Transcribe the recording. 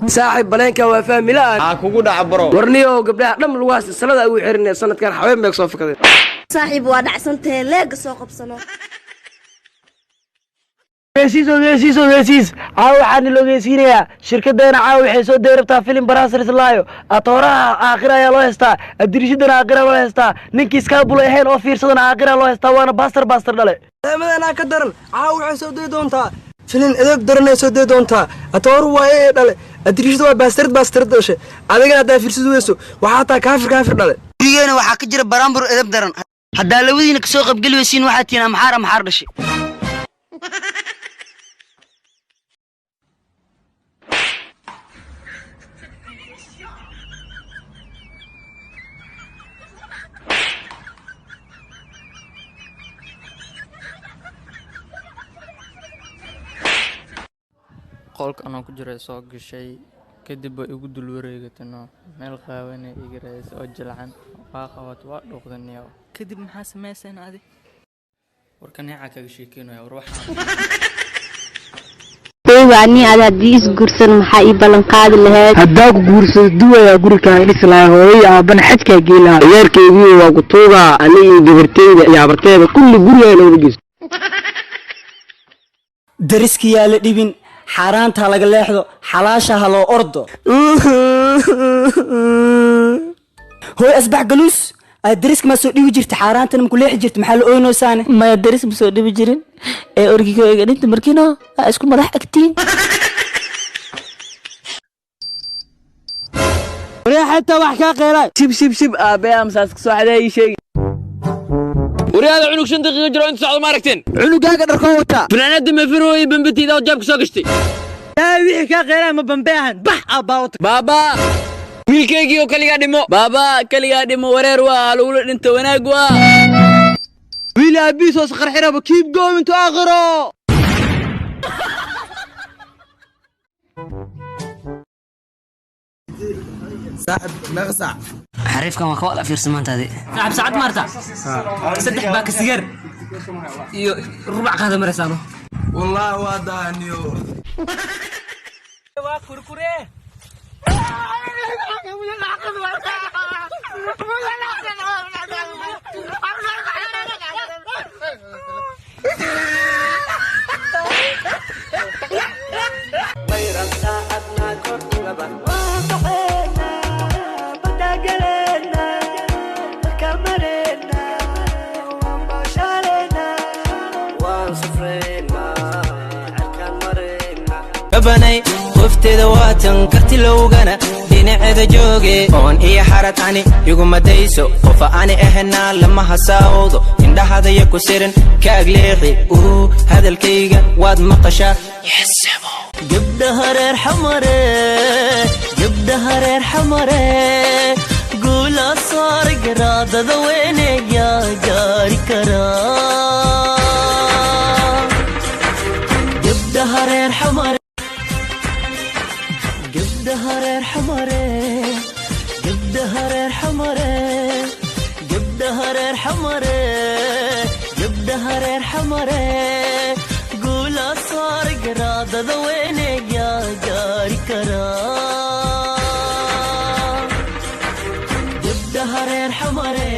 صاحب بلانكا وفاهم لا كوكو دعبرو ورنيو قبلها دم الواس السنة أو يحرني سنة كان حوين بيك صوفك كذا صاحب وادع سنتين لاق سوق بسنة جيسيس عاو حان لو جيسينيا شركتنا عاو waxay soo deerabtaa filim baraasir islaayo atooraha aakhira ayaa loo heystaa adriishadana aakhira loo heystaa ninkii iska bulay ahayn oo fiirsadana aakhira loo heystaa waana baaster dhale madana ka daran caaw waxay soo deey doontaa filim edeb daranay soo deey doontaa atoor waaye dhale adriishadu waa baaster dhashay adigana hadaa fiirsadu weyso waxa taa kaafir dhale digeena waxa ka jira baraambur edeb daran hadaa labadiina ka soo qabgal weysiin waxa tiina maxaar dhashay qolka anoo ku jiray soo gashay kadib way igu dul wareegatano meel qaawanay iga raayay oo jilcan qaaqawad waa dhuuqdaniyo kadib maxaa sameyseen adi warkaneeca kaga sheekeynaya war waxa deewaani aad hadii is gursan maxaa ii balan qaadi lahayd hadaa ku guursado duwaya guriga islaa hooyay aaban xajka geela yeerkeedii waa ku tuuga aniga gabarteyda iyo abarteeda kulli guriga loo geesto dariskiya la dhibin xaraanta laga leexdo xalaasha loo ordo hooy asbax galus darisk ma soo dhibi jirta xaraantana ma ku leexi jirta maxaa la ooynoosaane ma daris ma soo dhibi jirin ee orgigooga dhinta markiina isku madax agtiin xataa wax ka qeelay shib aabe amsaas ka soo xaday sheeg ورياض عنق شنطة جرو انت صعد ماركتين عنقاga dharkoo wata فنانات ما فروي بنبتي ذا جابك سوقشتي wixii ka qeelay ma bambeehan bax abaawta بابا wiilkaygiioo kaligaa dhimo baaba kaligaa dhimo wareer waa lagula dhinto wanaag waa wiil aabiis oo qarxiraba keep going to aakhiro صاحب مغصع xariifkan waa ka wada fiirsamaantaadi صاحب ساعات مارتا صدح باك السجر ربع قاعدة مرسانه والله وادانيو كركوري بني وفتي واتن كرتي لوغانا دينعدا جوغي اون اي حرتاني يقوم دايسو وفاني اهنا لما هساودو indhahada ya ku sirin kaagleexi hadalkayga waad maqashaa yesabo gabdhaha reer xamare guula saar garaadada weeneeya gaari karaa gabdhaha reer xamare gabdhaha reer xamare gabdhaha reer xamare gabdhaha reer xamare gabdhaha reer xamare guula saar garaadada weeneeya gaari karaa gabdhaha reer xamare